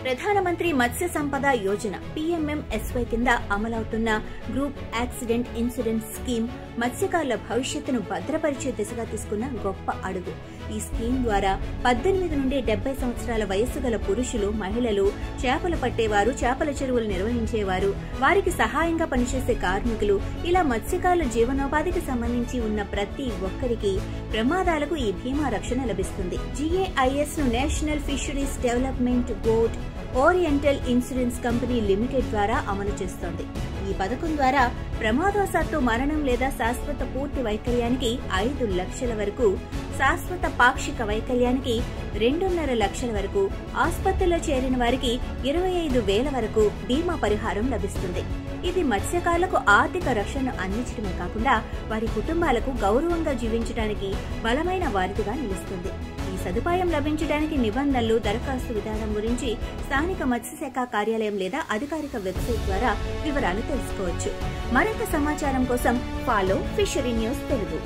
ప్రధానమంత్రి మత్స్య సంపద యోజన PMMSY కింద అమలవుతున్న గ్రూప్ యాక్సిడెంట్ ఇన్సూరెన్స్ స్కీమ్ మత్స్యకారుల భవిష్యత్తును భద్రపరిచే దిశగా తీసుకున్న గొప్ప అడుగు. ఈ స్కీమ్ ద్వారా 18 నుండి 70 సంవత్సరాల వయస్సు గల పురుషులు, మహిళలు, చేపలు పట్టేవారు, చేపల చెరువులు నిర్వహించేవారు, వారికి సహాయంగా పనిచేసే కార్మికులు, ఇలా మత్స్యకారుల జీవనోపాధికి సంబంధించి ఉన్న ప్రతి ఒక్కరికి ప్రమాదాలకు ఈ బీమా రక్షణ లభిస్తుంది. GAIS ను national fisheries development board oriental insurance company limited ద్వారా అమలు చేస్తోంది. ఈ పథకం ద్వారా ప్రమాదవశాత్తు మరణం లేదా శాశ్వత పూర్తి వైకల్యానికి 5 లక్షల వరకు, శాశ్వత పాక్షిక వైకల్యానికి 2.5 లక్షల వరకు, ఆసుపత్రిలో చేరిన వారికి 25,000 వరకు బీమా పరిహారం లభిస్తుంది. ఇది మత్స్యకారులకు ఆర్థిక రక్షణను అందించడమే కాకుండా వారి కుటుంబాలకు గౌరవంగా జీవించడానికి బలమైన వారధిగా నిలుస్తుంది. ఈ సదుపాయం లభించడానికి నిబంధనలు, దరఖాస్తు విధానం గురించి స్థానిక మత్స్యశాఖ కార్యాలయం లేదా అధికారిక వెబ్సైట్ ద్వారా వివరాలు తెలుసుకోవచ్చు. మరింత సమాచారం కోసం ఫాలో ఫిషరీ న్యూస్ తెలుగు.